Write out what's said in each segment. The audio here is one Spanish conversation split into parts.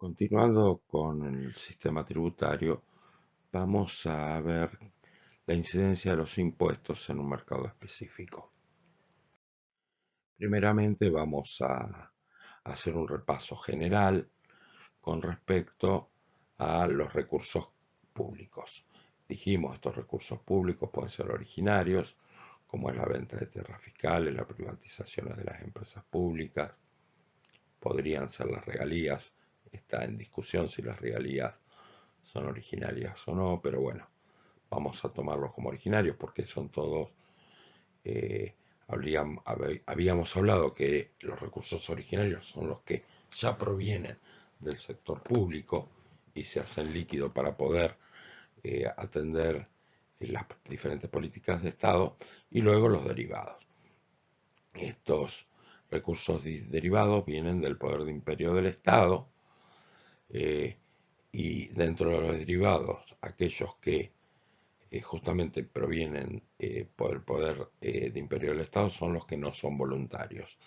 Continuando con el sistema tributario, vamos a ver la incidencia de los impuestos en un mercado específico. Primeramente vamos a hacer un repaso general con respecto a los recursos públicos. Dijimos, estos recursos públicos pueden ser originarios, como es la venta de tierras fiscales, las privatizaciones de las empresas públicas, podrían ser las regalías. Está en discusión si las regalías son originarias o no, pero bueno, vamos a tomarlos como originarios porque son todos, eh, habíamos hablado que los recursos originarios son los que ya provienen del sector público y se hacen líquido para poder atender las diferentes políticas de Estado, y luego los derivados. Estos recursos derivados vienen del poder de imperio del Estado, eh, y dentro de los derivados, aquellos que justamente provienen por el poder de imperio del Estado son los que no son voluntarios.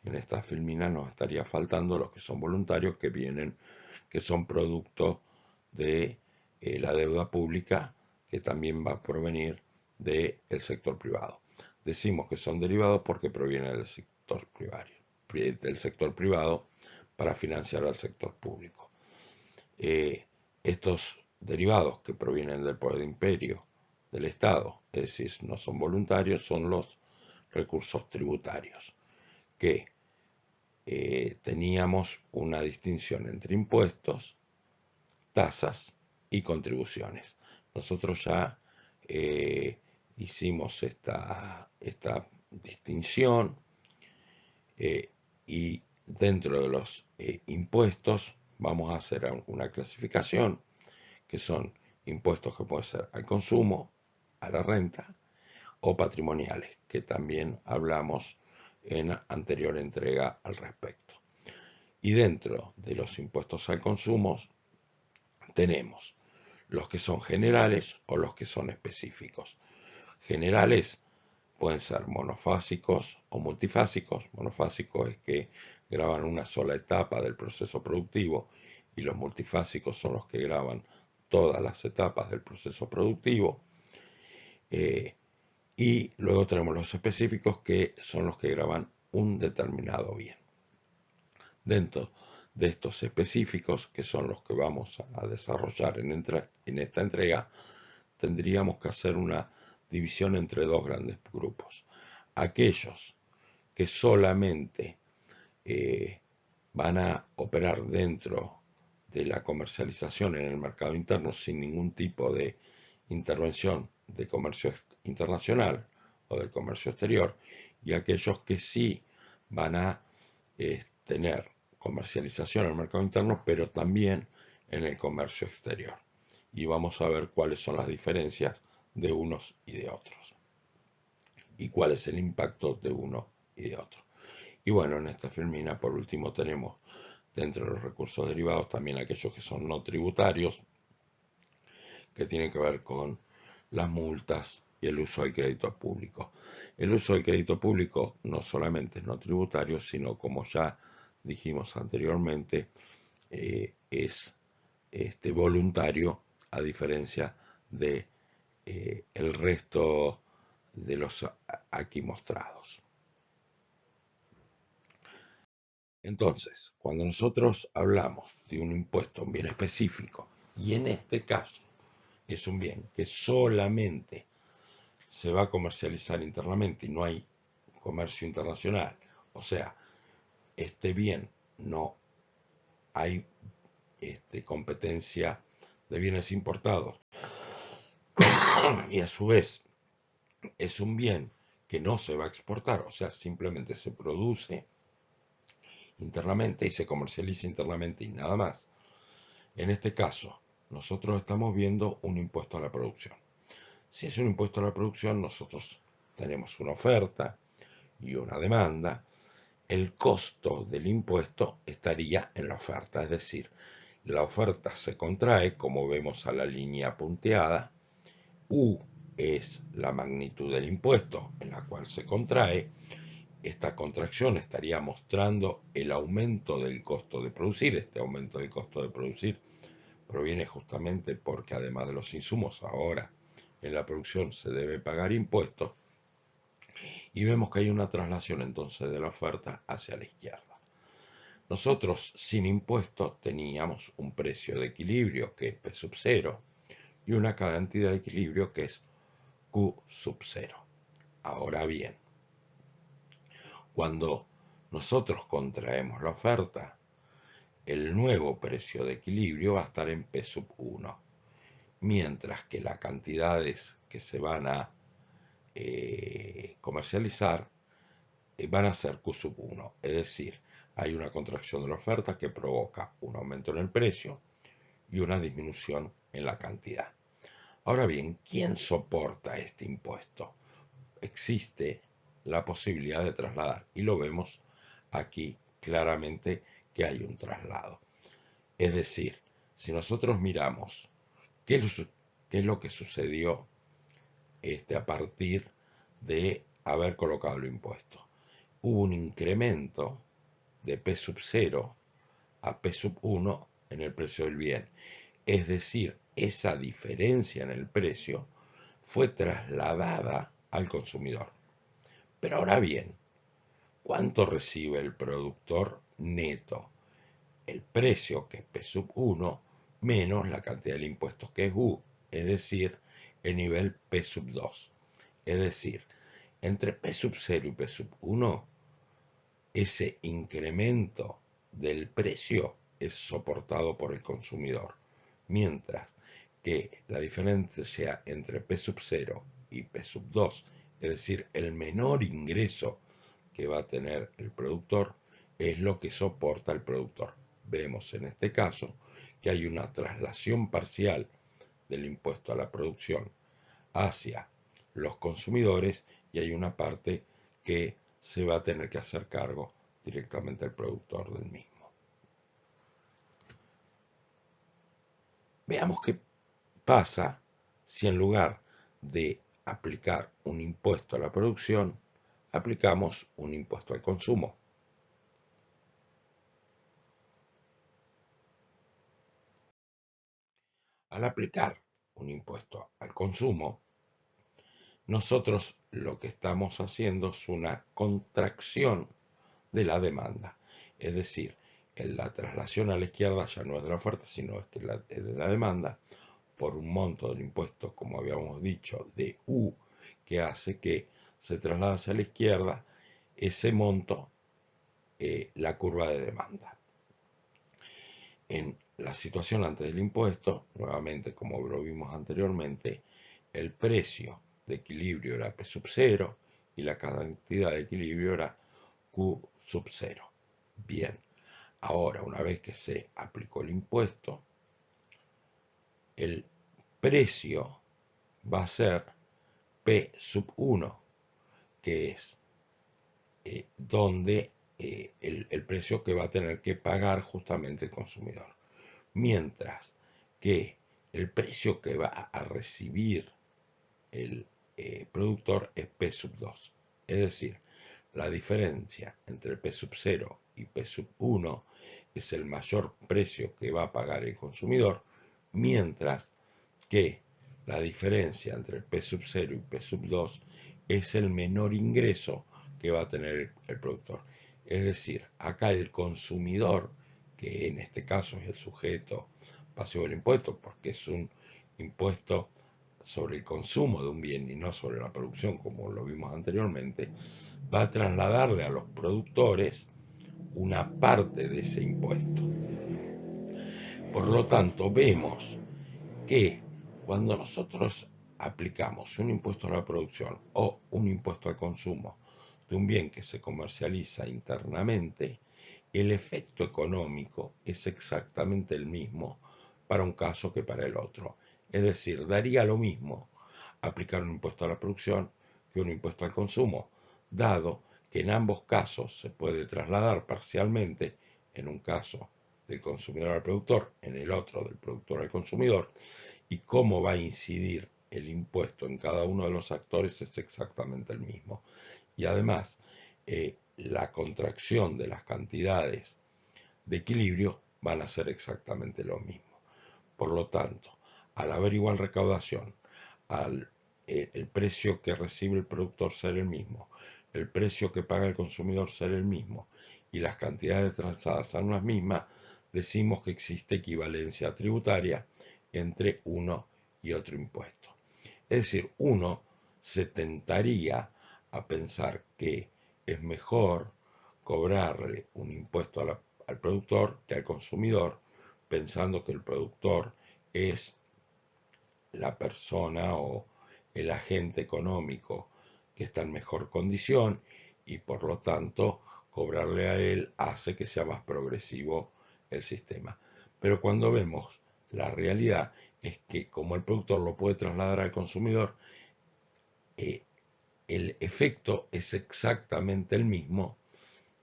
En esta filmina nos estaría faltando los que son voluntarios, que vienen, que son producto de la deuda pública, que también va a provenir del sector privado. Decimos que son derivados porque provienen del sector privado para financiar al sector público. Estos derivados que provienen del poder de imperio del Estado, es decir, no son voluntarios, son los recursos tributarios, que teníamos una distinción entre impuestos, tasas y contribuciones. Nosotros ya hicimos esta distinción, y dentro de los impuestos vamos a hacer una clasificación, que son impuestos que pueden ser al consumo, a la renta o patrimoniales, que también hablamos en anterior entrega al respecto. Y dentro de los impuestos al consumo tenemos los que son generales o los que son específicos. Generales pueden ser monofásicos o multifásicos. Monofásicos es que graban una sola etapa del proceso productivo, y los multifásicos son los que graban todas las etapas del proceso productivo. Y luego tenemos los específicos, que son los que graban un determinado bien. Dentro de estos específicos, que son los que vamos a desarrollar en esta entrega, tendríamos que hacer una división entre dos grandes grupos. Aquellos que solamente van a operar dentro de la comercialización en el mercado interno sin ningún tipo de intervención de comercio internacional o del comercio exterior, y aquellos que sí van a tener comercialización en el mercado interno, pero también en el comercio exterior. Y vamos a ver cuáles son las diferencias de unos y de otros, y cuál es el impacto de uno y de otro. Y bueno, en esta filmina, por último, tenemos dentro de los recursos derivados también aquellos que son no tributarios, que tienen que ver con las multas y el uso del crédito público. El uso del crédito público no solamente es no tributario, sino, como ya dijimos anteriormente, es voluntario, a diferencia de el resto de los aquí mostrados. Entonces, cuando nosotros hablamos de un impuesto a un bien específico, y en este caso es un bien que solamente se va a comercializar internamente y no hay comercio internacional, o sea, este bien no hay competencia de bienes importados, y a su vez es un bien que no se va a exportar, o sea, simplemente se produce internamente y se comercializa internamente y nada más. En este caso, nosotros estamos viendo un impuesto a la producción. Si es un impuesto a la producción, nosotros tenemos una oferta y una demanda. El costo del impuesto estaría en la oferta, es decir, la oferta se contrae, como vemos a la línea punteada. U es la magnitud del impuesto en la cual se contrae, esta contracción estaría mostrando el aumento del costo de producir. Este aumento del costo de producir proviene justamente porque además de los insumos, ahora en la producción se debe pagar impuestos y vemos que hay una traslación entonces de la oferta hacia la izquierda. Nosotros sin impuestos teníamos un precio de equilibrio que es P sub 0 y una cantidad de equilibrio que es Q sub 0. Ahora bien, cuando nosotros contraemos la oferta, el nuevo precio de equilibrio va a estar en P sub 1, mientras que las cantidades que se van a comercializar van a ser Q sub 1, es decir, hay una contracción de la oferta que provoca un aumento en el precio y una disminución en la cantidad. Ahora bien, ¿quién soporta este impuesto? Existe la posibilidad de trasladar y lo vemos aquí claramente que hay un traslado. Es decir, si nosotros miramos qué es lo que sucedió a partir de haber colocado el impuesto, hubo un incremento de P sub 0 a P sub 1 en el precio del bien. Es decir, esa diferencia en el precio fue trasladada al consumidor. Pero ahora bien, ¿cuánto recibe el productor neto? El precio, que es P sub 1, menos la cantidad de impuestos, que es U, es decir, el nivel P sub 2. Es decir, entre P sub 0 y P sub 1, ese incremento del precio es soportado por el consumidor, mientras que la diferencia entre P sub 0 y P sub 2, es decir, el menor ingreso que va a tener el productor, es lo que soporta el productor. Vemos en este caso que hay una traslación parcial del impuesto a la producción hacia los consumidores y hay una parte que se va a tener que hacer cargo directamente al productor del mismo. Veamos qué pasa si en lugar de aplicar un impuesto a la producción, aplicamos un impuesto al consumo. Al aplicar un impuesto al consumo, nosotros lo que estamos haciendo es una contracción de la demanda. Es decir, la traslación a la izquierda ya no es de la oferta, sino es de la demanda, por un monto del impuesto, como habíamos dicho, de U, que hace que se traslade hacia la izquierda ese monto, la curva de demanda. En la situación antes del impuesto, nuevamente como lo vimos anteriormente, el precio de equilibrio era P sub 0 y la cantidad de equilibrio era Q sub 0. Bien, ahora una vez que se aplicó el impuesto, el precio va a ser P sub 1, que es donde el precio que va a tener que pagar justamente el consumidor. Mientras que el precio que va a recibir el productor es P sub 2. Es decir, la diferencia entre P sub 0 y P sub 1 es el mayor precio que va a pagar el consumidor, mientras que la diferencia entre P sub 0 y P sub 2 es el menor ingreso que va a tener el productor. Es decir, acá el consumidor, que en este caso es el sujeto pasivo del impuesto, porque es un impuesto sobre el consumo de un bien y no sobre la producción, como lo vimos anteriormente, va a trasladarle a los productores una parte de ese impuesto. Por lo tanto, vemos que cuando nosotros aplicamos un impuesto a la producción o un impuesto al consumo de un bien que se comercializa internamente, el efecto económico es exactamente el mismo para un caso que para el otro. Es decir, daría lo mismo aplicar un impuesto a la producción que un impuesto al consumo, dado que en ambos casos se puede trasladar parcialmente, en un caso del consumidor al productor, en el otro del productor al consumidor, y cómo va a incidir el impuesto en cada uno de los actores es exactamente el mismo. Y además, la contracción de las cantidades de equilibrio van a ser exactamente lo mismo. Por lo tanto, al haber igual recaudación, al el precio que recibe el productor ser el mismo, el precio que paga el consumidor ser el mismo y las cantidades transadas son las mismas, decimos que existe equivalencia tributaria entre uno y otro impuesto. Es decir, uno se tentaría a pensar que es mejor cobrarle un impuesto al productor que al consumidor, pensando que el productor es la persona o el agente económico que está en mejor condición y por lo tanto cobrarle a él hace que sea más progresivo el sistema. Pero cuando vemos la realidad es que como el productor lo puede trasladar al consumidor, eh, el efecto es exactamente el mismo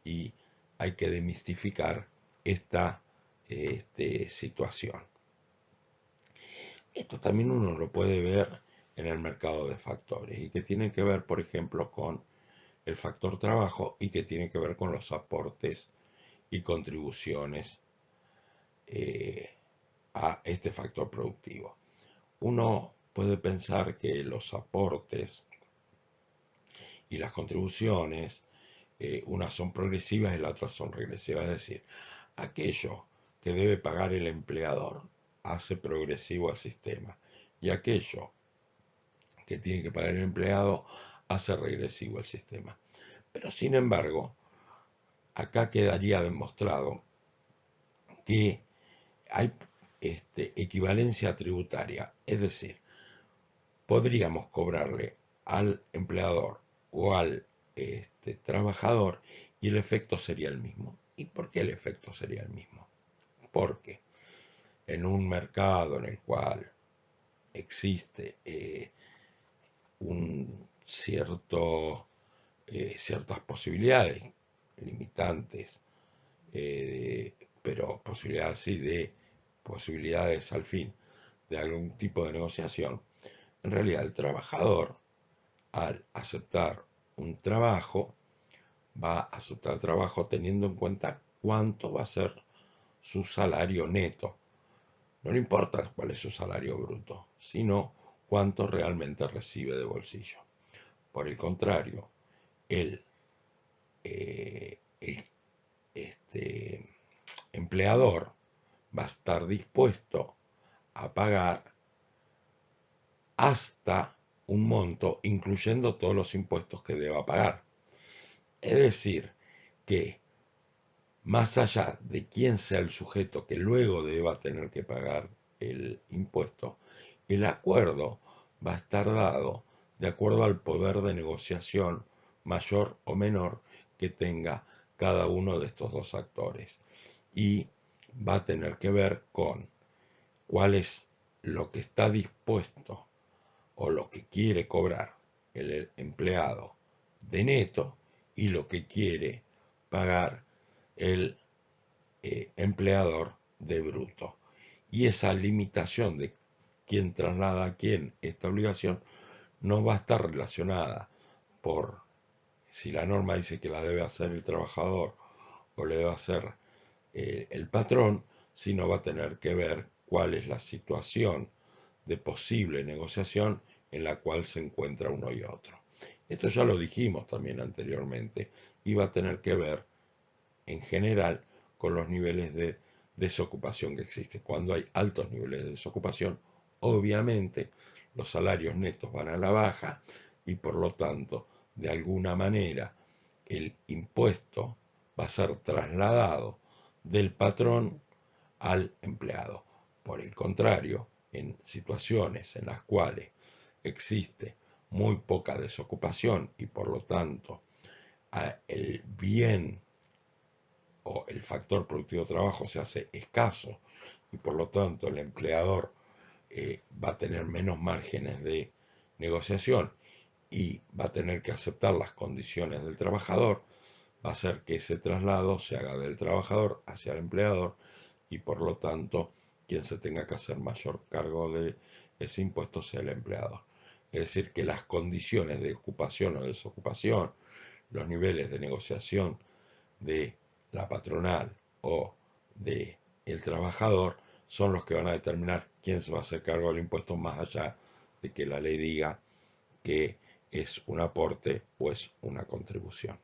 y hay que demistificar esta situación. Esto también uno lo puede ver en el mercado de factores y que tiene que ver, por ejemplo, con el factor trabajo y que tiene que ver con los aportes y contribuciones a este factor productivo. Uno puede pensar que los aportes y las contribuciones, unas son progresivas y las otras son regresivas, es decir, aquello que debe pagar el empleador hace progresivo al sistema y aquello que tiene que pagar el empleado hace regresivo el sistema. Pero sin embargo, acá quedaría demostrado que hay equivalencia tributaria, es decir, podríamos cobrarle al empleador o al trabajador y el efecto sería el mismo. ¿Y por qué el efecto sería el mismo? Porque en un mercado en el cual existe un ciertas posibilidades limitantes, pero posibilidades sí de posibilidades al fin de algún tipo de negociación, en realidad el trabajador al aceptar un trabajo va a aceptar trabajo teniendo en cuenta cuánto va a ser su salario neto. No le importa cuál es su salario bruto, sino cuánto realmente recibe de bolsillo. Por el contrario, el, el empleador va a estar dispuesto a pagar hasta un monto, incluyendo todos los impuestos que deba pagar. Es decir, que más allá de quién sea el sujeto que luego deba tener que pagar el impuesto, el acuerdo va a estar dado de acuerdo al poder de negociación mayor o menor que tenga cada uno de estos dos actores. Y va a tener que ver con cuál es lo que está dispuesto o lo que quiere cobrar el empleado de neto y lo que quiere pagar el empleador de bruto. Y esa limitación de quién traslada a quién esta obligación no va a estar relacionada por si la norma dice que la debe hacer el trabajador o le debe hacer el patrón, sino va a tener que ver cuál es la situación de posible negociación en la cual se encuentra uno y otro. Esto ya lo dijimos también anteriormente y va a tener que ver en general con los niveles de desocupación que existe. Cuando hay altos niveles de desocupación, obviamente los salarios netos van a la baja y por lo tanto, de alguna manera, el impuesto va a ser trasladado del patrón al empleado. Por el contrario, en situaciones en las cuales existe muy poca desocupación y por lo tanto el bien o el factor productivo de trabajo se hace escaso y por lo tanto el empleador va a tener menos márgenes de negociación y va a tener que aceptar las condiciones del trabajador, va a hacer que ese traslado se haga del trabajador hacia el empleador y por lo tanto quien se tenga que hacer mayor cargo de ese impuesto sea el empleador. Es decir, que las condiciones de ocupación o desocupación, los niveles de negociación de la patronal o de el trabajador son los que van a determinar quién se va a hacer cargo del impuesto, más allá de que la ley diga que es un aporte o es una contribución.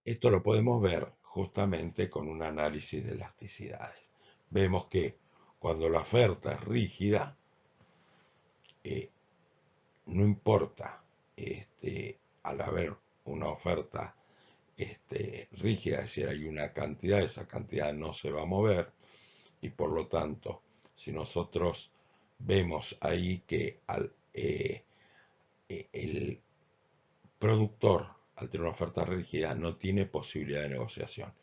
Esto lo podemos ver justamente con un análisis de elasticidades. Vemos que cuando la oferta es rígida, no importa, al haber una oferta rígida, es decir, hay una cantidad, esa cantidad no se va a mover, y por lo tanto, si nosotros vemos ahí que el productor, al tener una oferta rígida, no tiene posibilidad de negociación,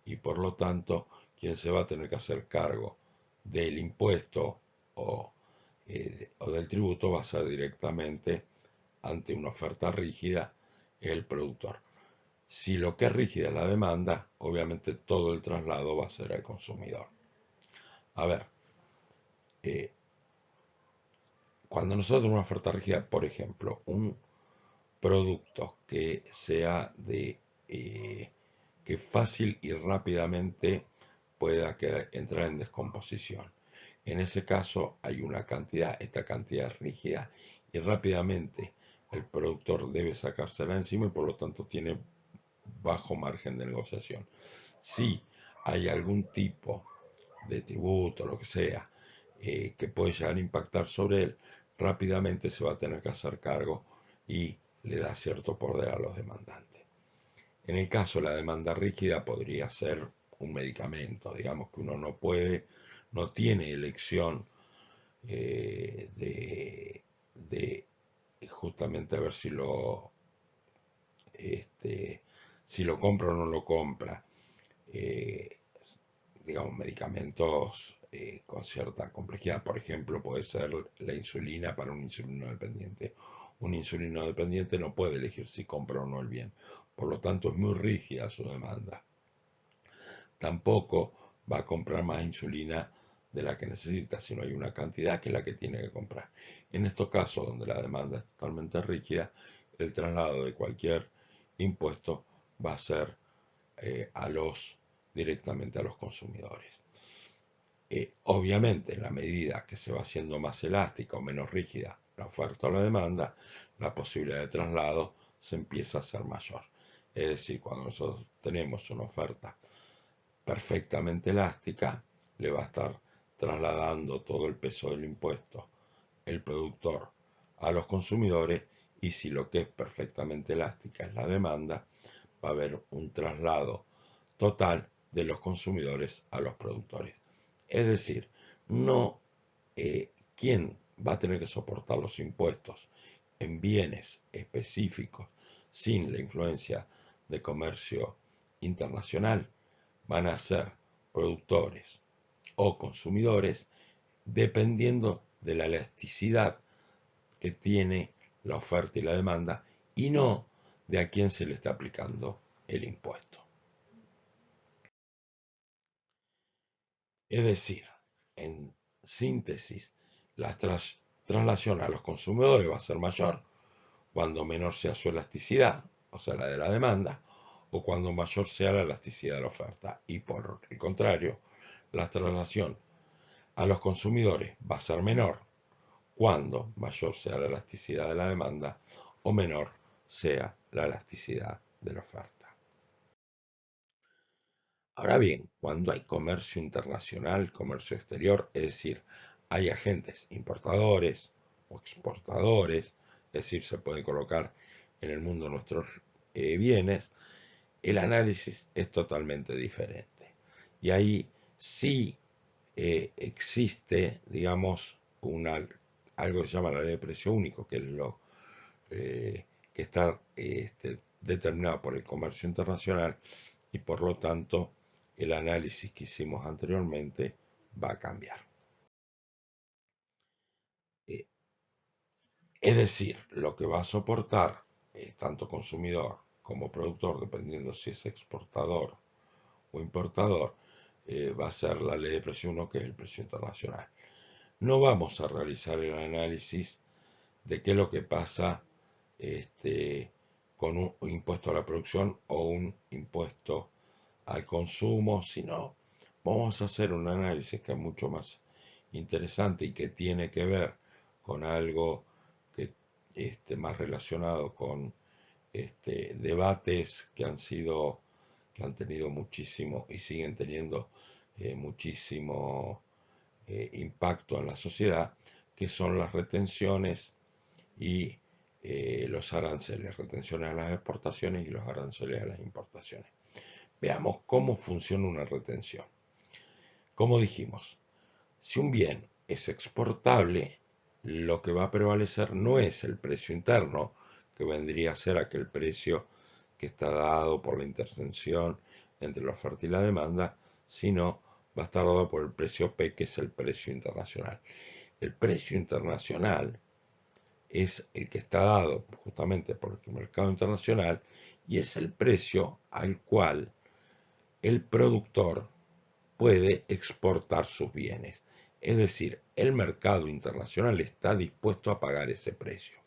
y por lo tanto, quien se va a tener que hacer cargo del impuesto o del tributo va a ser directamente, ante una oferta rígida, el productor. Si lo que es rígida es la demanda, obviamente todo el traslado va a ser al consumidor. A ver, cuando nosotros tenemos una oferta rígida, por ejemplo, un producto que sea que fácil y rápidamente pueda entrar en descomposición. En ese caso hay una cantidad, esta cantidad es rígida y rápidamente el productor debe sacársela encima y por lo tanto tiene bajo margen de negociación. Si hay algún tipo de tributo, lo que sea, que puede llegar a impactar sobre él, rápidamente se va a tener que hacer cargo y le da cierto poder a los demandantes. En el caso de la demanda rígida podría ser un medicamento, digamos que uno no tiene elección de justamente a ver si lo compra o no lo compra. Eh, digamos, medicamentos con cierta complejidad. Por ejemplo, puede ser la insulina para un insulino dependiente. Un insulino dependiente no puede elegir si compra o no el bien. Por lo tanto, es muy rígida su demanda. Tampoco va a comprar más insulina de la que necesita, sino hay una cantidad que es la que tiene que comprar. En estos casos, donde la demanda es totalmente rígida, el traslado de cualquier impuesto va a ser directamente a los consumidores. Obviamente, en la medida que se va haciendo más elástica o menos rígida la oferta o la demanda, la posibilidad de traslado se empieza a hacer mayor. Es decir, cuando nosotros tenemos una oferta perfectamente elástica, le va a estar trasladando todo el peso del impuesto el productor a los consumidores, y si lo que es perfectamente elástica es la demanda, va a haber un traslado total de los consumidores a los productores. Es decir, no quién va a tener que soportar los impuestos en bienes específicos sin la influencia de comercio internacional van a ser productores o consumidores, dependiendo de la elasticidad que tiene la oferta y la demanda, y no de a quién se le está aplicando el impuesto. Es decir, en síntesis, la traslación a los consumidores va a ser mayor cuando menor sea su elasticidad, o sea, la de la demanda, o cuando mayor sea la elasticidad de la oferta. Y por el contrario, la traslación a los consumidores va a ser menor cuando mayor sea la elasticidad de la demanda o menor sea la elasticidad de la oferta. Ahora bien, cuando hay comercio internacional, comercio exterior, es decir, hay agentes importadores o exportadores, es decir, se pueden colocar en el mundo nuestros bienes, el análisis es totalmente diferente. Y ahí sí existe, digamos, algo que se llama la ley de precio único, que es lo que está determinado por el comercio internacional, y por lo tanto el análisis que hicimos anteriormente va a cambiar. Eh, es decir, lo que va a soportar tanto consumidor como productor, dependiendo si es exportador o importador, va a ser la ley de precio 1, que es el precio internacional. No vamos a realizar el análisis de qué es lo que pasa con un impuesto a la producción o un impuesto al consumo, sino vamos a hacer un análisis que es mucho más interesante y que tiene que ver con algo que más relacionado con debates que han tenido muchísimo y siguen teniendo muchísimo impacto en la sociedad, que son las retenciones y los aranceles, retenciones a las exportaciones y los aranceles a las importaciones. Veamos cómo funciona una retención. Como dijimos, si un bien es exportable, lo que va a prevalecer no es el precio interno, que vendría a ser aquel precio que está dado por la intersección entre la oferta y la demanda, sino va a estar dado por el precio P, que es el precio internacional. El precio internacional es el que está dado justamente por el mercado internacional y es el precio al cual el productor puede exportar sus bienes. Es decir, el mercado internacional está dispuesto a pagar ese precio.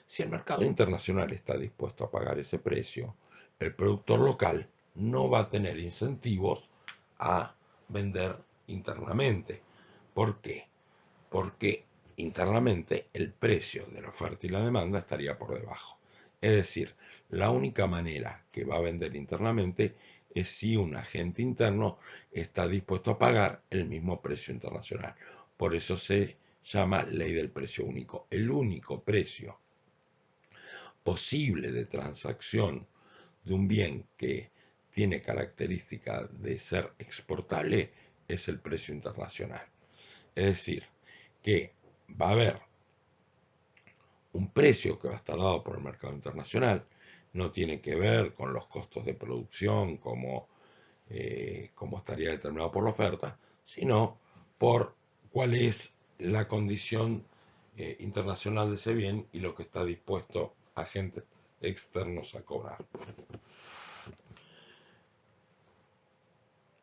Si el mercado internacional está dispuesto a pagar ese precio, el productor local no va a tener incentivos a vender internamente. ¿Por qué? Porque internamente el precio de la oferta y la demanda estaría por debajo. Es decir, la única manera que va a vender internamente es si un agente interno está dispuesto a pagar el mismo precio internacional. Por eso se llama ley del precio único. El único precio posible de transacción de un bien que tiene característica de ser exportable es el precio internacional. Es decir, que va a haber un precio que va a estar dado por el mercado internacional, no tiene que ver con los costos de producción como estaría determinado por la oferta, sino por cuál es la condición internacional de ese bien y lo que está dispuesto agentes externos a cobrar.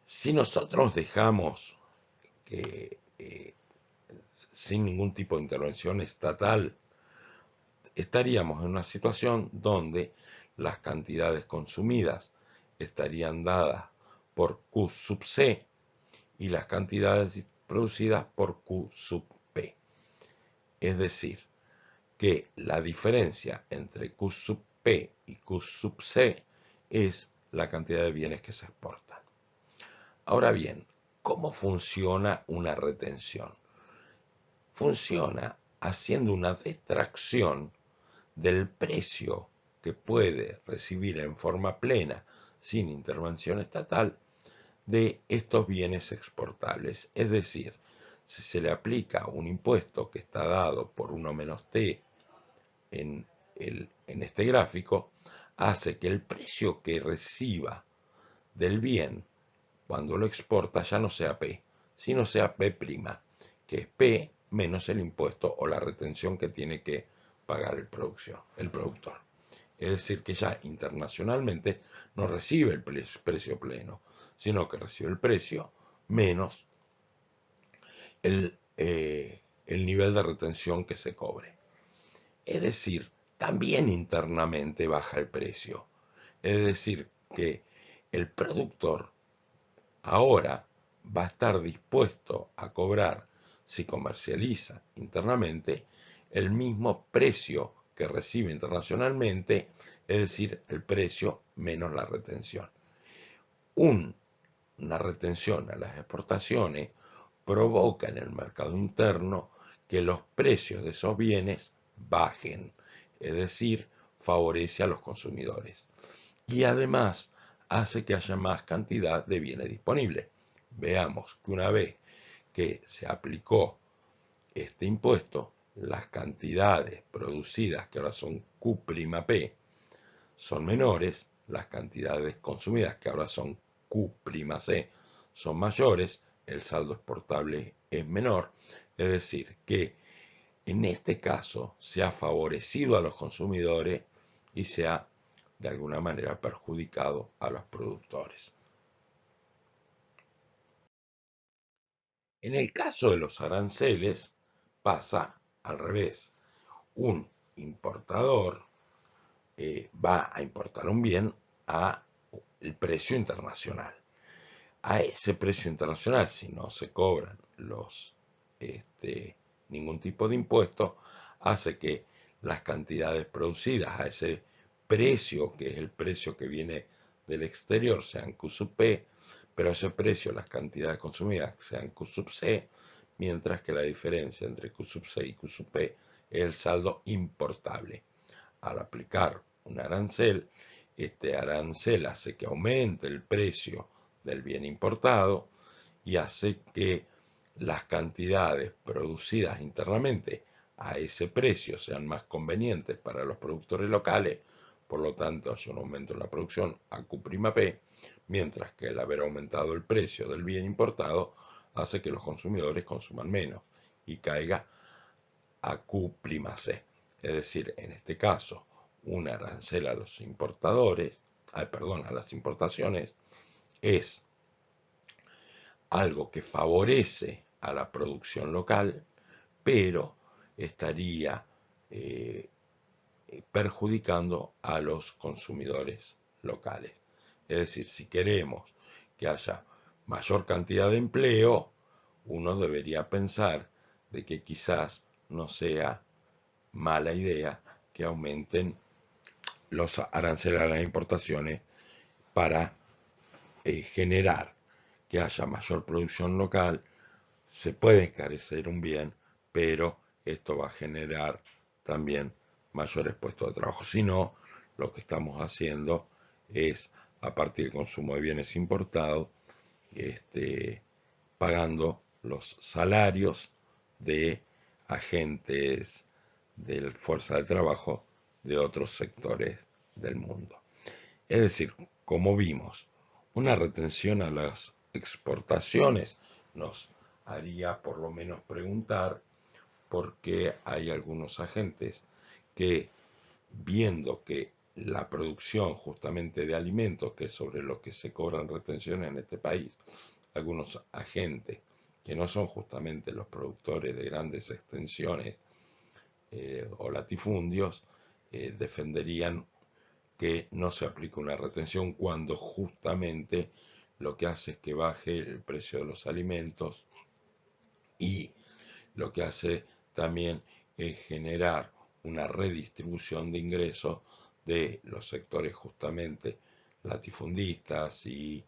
Si nosotros dejamos que sin ningún tipo de intervención estatal, estaríamos en una situación donde las cantidades consumidas estarían dadas por Q sub C y las cantidades producidas por Q sub P. Es decir, que la diferencia entre Q sub P y Q sub C es la cantidad de bienes que se exportan. Ahora bien, ¿cómo funciona una retención? Funciona haciendo una detracción del precio que puede recibir en forma plena, sin intervención estatal, de estos bienes exportables. Es decir, si se le aplica un impuesto que está dado por 1 menos T en este gráfico, hace que el precio que reciba del bien cuando lo exporta ya no sea P, sino sea P', que es P menos el impuesto o la retención que tiene que pagar el productor. Es decir, que ya internacionalmente no recibe el precio pleno, sino que recibe el precio menos el nivel de retención que se cobre. Es decir, también internamente baja el precio. Es decir, que el productor ahora va a estar dispuesto a cobrar, si comercializa internamente, el mismo precio que recibe internacionalmente, es decir, el precio menos la retención. Una retención a las exportaciones provoca en el mercado interno que los precios de esos bienes bajen, es decir, favorece a los consumidores. Y además hace que haya más cantidad de bienes disponibles. Veamos que una vez que se aplicó este impuesto, las cantidades producidas, que ahora son Q'P, son menores, las cantidades consumidas, que ahora son Q'C, son mayores, el saldo exportable es menor, es decir, que en este caso se ha favorecido a los consumidores y se ha de alguna manera perjudicado a los productores. En el caso de los aranceles pasa al revés. Un importador va a importar un bien a el precio internacional. A ese precio internacional, si no se cobran ningún tipo de impuesto, hace que las cantidades producidas a ese precio, que es el precio que viene del exterior, sean Q sub P, pero a ese precio las cantidades consumidas sean Q sub C, mientras que la diferencia entre Q sub C y Q sub P es el saldo importable. Al aplicar un arancel, este arancel hace que aumente el precio del bien importado y hace que las cantidades producidas internamente a ese precio sean más convenientes para los productores locales, por lo tanto hace un aumento en la producción a Q'P, mientras que el haber aumentado el precio del bien importado hace que los consumidores consuman menos y caiga a Q''C. Es decir, en este caso, un arancel a los importadores, a las importaciones, es algo que favorece a la producción local, pero estaría perjudicando a los consumidores locales. Es decir, si queremos que haya mayor cantidad de empleo, uno debería pensar de que quizás no sea mala idea que aumenten los aranceles a las importaciones para generar que haya mayor producción local. Se puede encarecer un bien, pero esto va a generar también mayores puestos de trabajo. Si no, lo que estamos haciendo es, a partir del consumo de bienes importados, pagando los salarios de agentes de la fuerza de trabajo de otros sectores del mundo. Es decir, como vimos, una retención a las exportaciones nos haría por lo menos preguntar por qué hay algunos agentes que, viendo que la producción justamente de alimentos, que es sobre lo que se cobran retenciones en este país, algunos agentes que no son justamente los productores de grandes extensiones o latifundios, defenderían que no se aplica una retención cuando justamente lo que hace es que baje el precio de los alimentos y lo que hace también es generar una redistribución de ingresos de los sectores justamente latifundistas y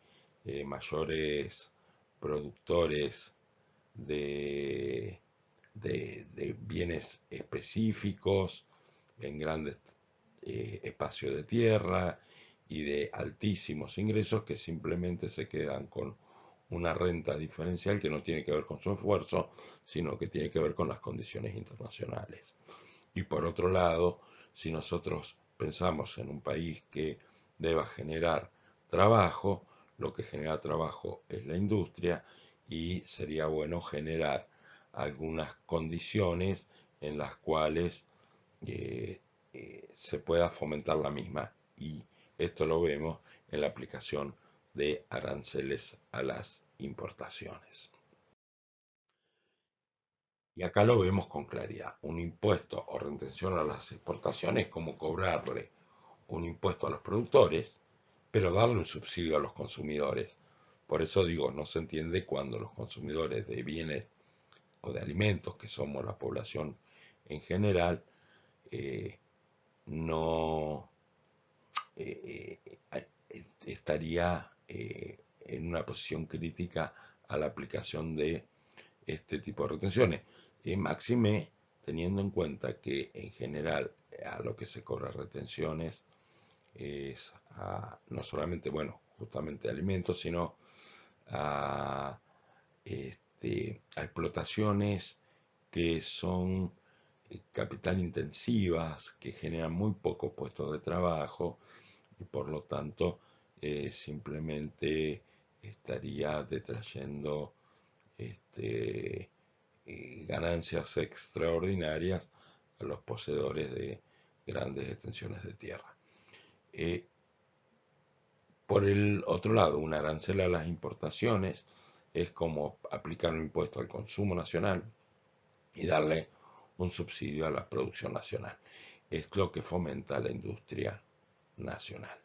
mayores productores de, de bienes específicos en grandes espacios de tierra y de altísimos ingresos que simplemente se quedan con una renta diferencial que no tiene que ver con su esfuerzo, sino que tiene que ver con las condiciones internacionales. Y por otro lado, si nosotros pensamos en un país que deba generar trabajo, lo que genera trabajo es la industria y sería bueno generar algunas condiciones en las cuales se pueda fomentar la misma. Y esto lo vemos en la aplicación de aranceles a las importaciones. Y acá lo vemos con claridad. Un impuesto o retención a las exportaciones es como cobrarle un impuesto a los productores, pero darle un subsidio a los consumidores. Por eso digo, no se entiende cuando los consumidores de bienes o de alimentos, que somos la población en general, no estaría en una posición crítica a la aplicación de este tipo de retenciones. Y máxime teniendo en cuenta que en general a lo que se cobra retenciones es no solamente, bueno, justamente alimentos, sino a, a explotaciones que son capital intensivas, que generan muy pocos puestos de trabajo y por lo tanto simplemente estaría detrayendo ganancias extraordinarias a los poseedores de grandes extensiones de tierra. Por el otro lado, un arancel a las importaciones es como aplicar un impuesto al consumo nacional y darle un subsidio a la producción nacional. es lo que fomenta la industria nacional.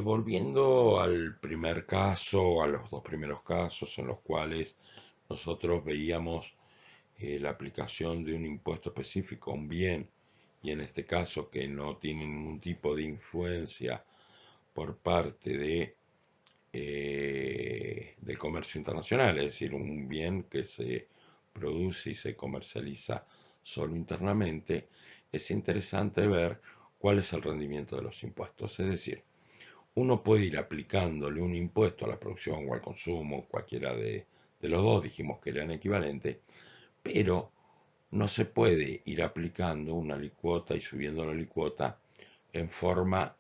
Volviendo al primer caso, a los dos primeros casos en los cuales nosotros veíamos la aplicación de un impuesto específico a un bien, y en este caso que no tiene ningún tipo de influencia por parte del comercio internacional, es decir, un bien que se produce y se comercializa solo internamente, es interesante ver cuál es el rendimiento de los impuestos. Es decir, uno puede ir aplicándole un impuesto a la producción o al consumo, cualquiera de los dos dijimos que eran equivalentes, pero no se puede ir aplicando una alicuota y subiendo la alicuota en forma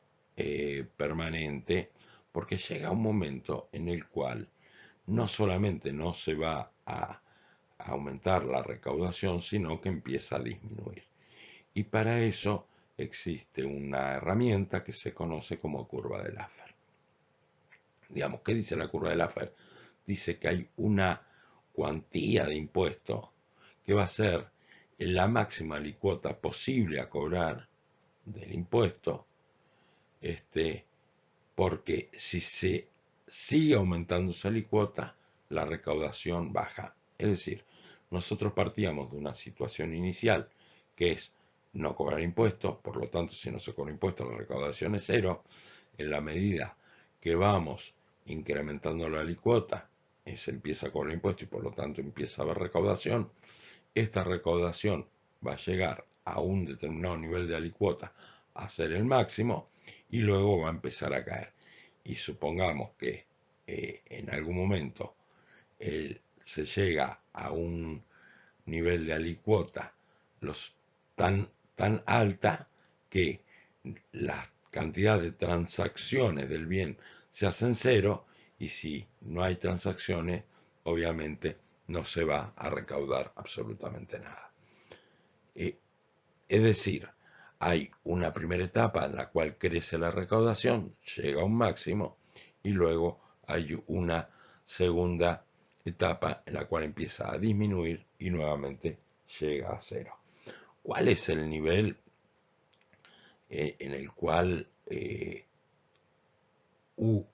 permanente, porque llega un momento en el cual no solamente no se va a aumentar la recaudación, sino que empieza a disminuir. Y para eso existe una herramienta que se conoce como curva de Laffer. Digamos, ¿qué dice la curva de Laffer? Dice que hay una cuantía de impuestos que va a ser la máxima alicuota posible a cobrar del impuesto, porque si se sigue aumentando esa alicuota, la recaudación baja. Es decir, nosotros partíamos de una situación inicial que es no cobrar impuestos, por lo tanto, si no se cobra impuestos, la recaudación es cero. En la medida que vamos incrementando la alicuota, se empieza a cobrar impuestos y por lo tanto empieza a haber recaudación. Esta recaudación va a llegar a un determinado nivel de alicuota a ser el máximo y luego va a empezar a caer. Y supongamos que en algún momento se llega a un nivel de alicuota tan alta que la cantidad de transacciones del bien se hacen cero, y si no hay transacciones, obviamente no se va a recaudar absolutamente nada. Es decir, hay una primera etapa en la cual crece la recaudación, llega a un máximo, y luego hay una segunda etapa en la cual empieza a disminuir y nuevamente llega a cero. ¿Cuál es el nivel en el cual U,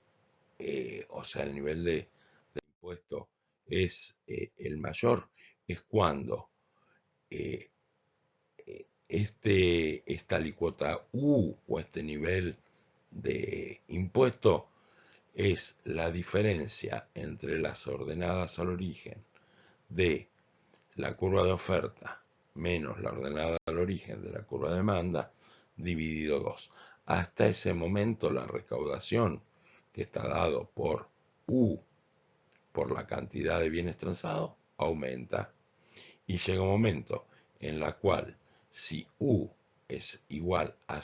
o sea, el nivel de impuesto es el mayor? Es cuando eh, esta alicuota U o este nivel de impuesto es la diferencia entre las ordenadas al origen de la curva de oferta menos la ordenada al origen de la curva de demanda dividido 2. Hasta ese momento la recaudación que está dado por U por la cantidad de bienes transados aumenta, y llega un momento en la cual si U es igual a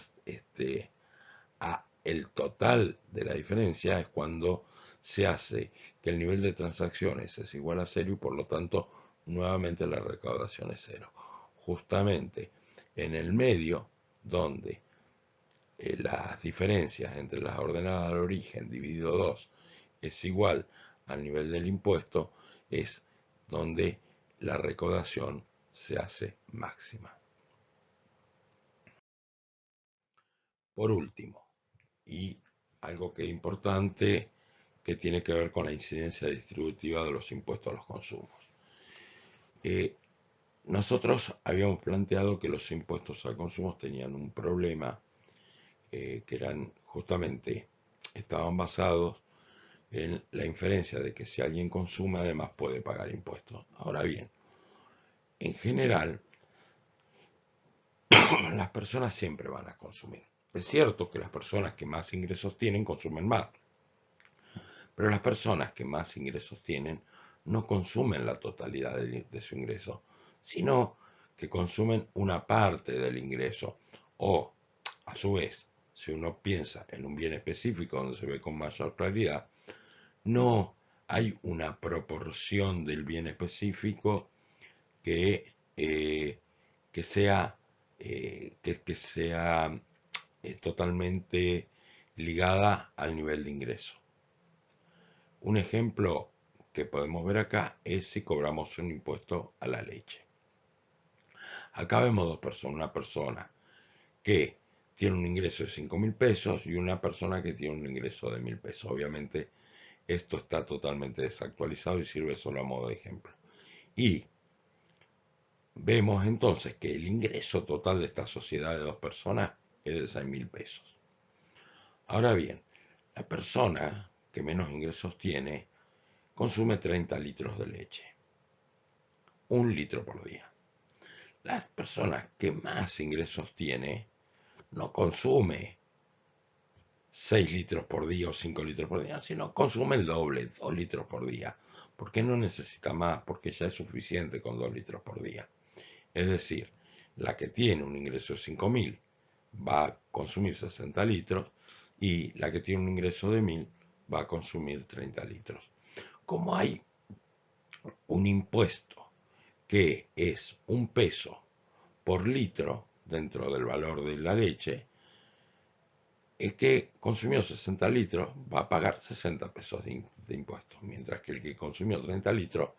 el total de la diferencia, es cuando se hace que el nivel de transacciones es igual a cero y por lo tanto nuevamente la recaudación es cero. Justamente en el medio, donde las diferencias entre las ordenadas al origen dividido 2 es igual al nivel del impuesto, es donde la recaudación se hace máxima. Por último, y algo que es importante, que tiene que ver con la incidencia distributiva de los impuestos a los consumos. Nosotros habíamos planteado que los impuestos al consumo tenían un problema, que eran justamente, estaban basados en la inferencia de que si alguien consume además puede pagar impuestos. Ahora bien, en general, las personas siempre van a consumir. Es cierto que las personas que más ingresos tienen consumen más, pero las personas que más ingresos tienen no consumen la totalidad de su ingreso, sino que consumen una parte del ingreso. O, a su vez, si uno piensa en un bien específico donde se ve con mayor claridad, no hay una proporción del bien específico que, que sea, que sea totalmente ligada al nivel de ingreso. Un ejemplo que podemos ver acá es si cobramos un impuesto a la leche. Acá vemos dos personas, una persona que tiene un ingreso de 5.000 pesos y una persona que tiene un ingreso de 1.000 pesos. Obviamente esto está totalmente desactualizado y sirve solo a modo de ejemplo. Y vemos entonces que el ingreso total de esta sociedad de dos personas es de 6.000 pesos. Ahora bien, la persona que menos ingresos tiene consume 30 litros de leche, 1 litro por día. Las personas que más ingresos tiene no consume 6 litros por día o 5 litros por día, sino consume el doble, 2 litros por día, porque no necesita más, porque ya es suficiente con 2 litros por día. Es decir, la que tiene un ingreso de 5.000 va a consumir 60 litros y la que tiene un ingreso de 1.000 va a consumir 30 litros. Como hay un impuesto que es 1 peso por litro dentro del valor de la leche, el que consumió 60 litros va a pagar 60 pesos de impuestos, mientras que el que consumió 30 litros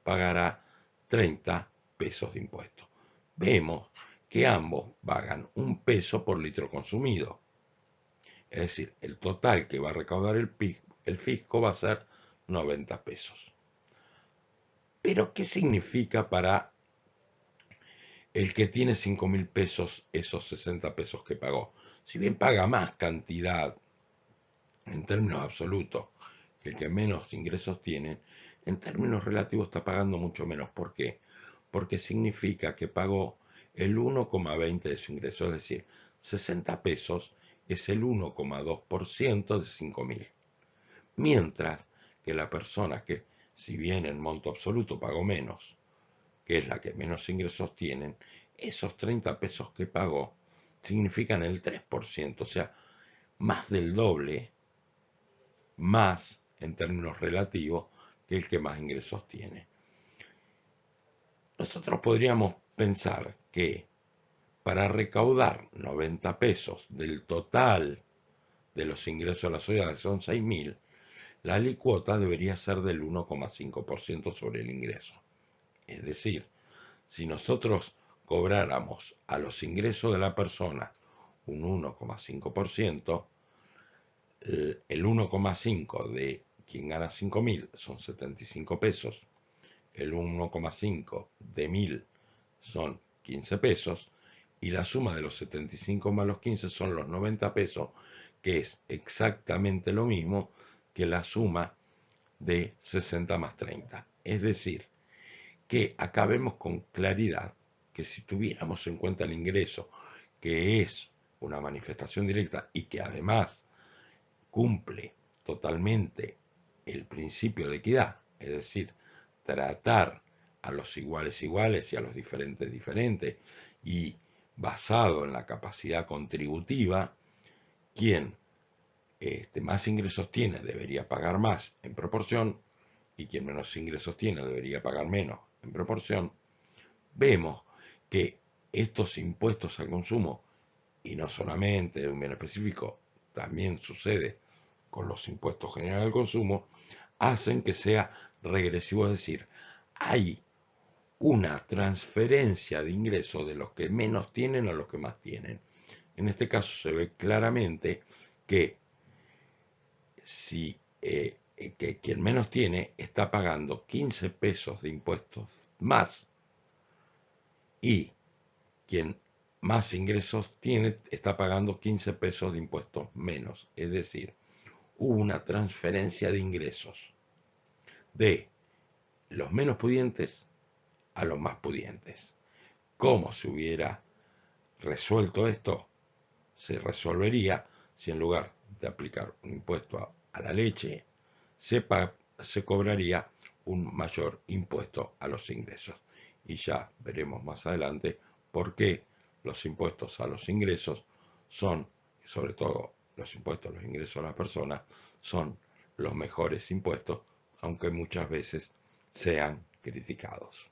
pagará 30 pesos de impuestos. Vemos que ambos pagan 1 peso por litro consumido. Es decir, el total que va a recaudar el fisco va a ser 90 pesos. Pero, ¿qué significa para el que tiene 5.000 pesos esos 60 pesos que pagó? Si bien paga más cantidad en términos absolutos que el que menos ingresos tiene, en términos relativos está pagando mucho menos. ¿Por qué? Porque significa que pagó el 1,20 de su ingreso, es decir, 60 pesos es el 1,2% de 5.000. Mientras que la persona que, si bien en monto absoluto pagó menos, que es la que menos ingresos tienen, esos 30 pesos que pagó significan el 3%, o sea, más del doble, más en términos relativos que el que más ingresos tiene. Nosotros podríamos pensar que para recaudar 90 pesos del total de los ingresos de la sociedad, que son 6.000, la alicuota debería ser del 1,5% sobre el ingreso. Es decir, si nosotros cobráramos a los ingresos de la persona un 1,5%, el 1,5 de quien gana 5.000 son 75 pesos, el 1,5 de 1.000 son 15 pesos, y la suma de los 75 más los 15 son los 90 pesos, que es exactamente lo mismo que la suma de 60 más 30. Es decir, que acá vemos con claridad que si tuviéramos en cuenta el ingreso, que es una manifestación directa y que además cumple totalmente el principio de equidad, es decir, tratar a los iguales iguales y a los diferentes diferentes, y basado en la capacidad contributiva, quien más ingresos tiene debería pagar más en proporción y quien menos ingresos tiene debería pagar menos en proporción. Vemos que estos impuestos al consumo, y no solamente de un bien específico, también sucede con los impuestos generales al consumo, hacen que sea regresivo, es decir, hay una transferencia de ingresos de los que menos tienen a los que más tienen. En este caso se ve claramente que si que quien menos tiene está pagando 15 pesos de impuestos más y quien más ingresos tiene está pagando 15 pesos de impuestos menos. Es decir, hubo una transferencia de ingresos de los menos pudientes a los más pudientes. ¿Cómo se hubiera resuelto esto? Se resolvería si en lugar de aplicar un impuesto a la leche, se cobraría un mayor impuesto a los ingresos. Y ya veremos más adelante por qué los impuestos a los ingresos son, sobre todo los impuestos a los ingresos de las personas, son los mejores impuestos, aunque muchas veces sean criticados.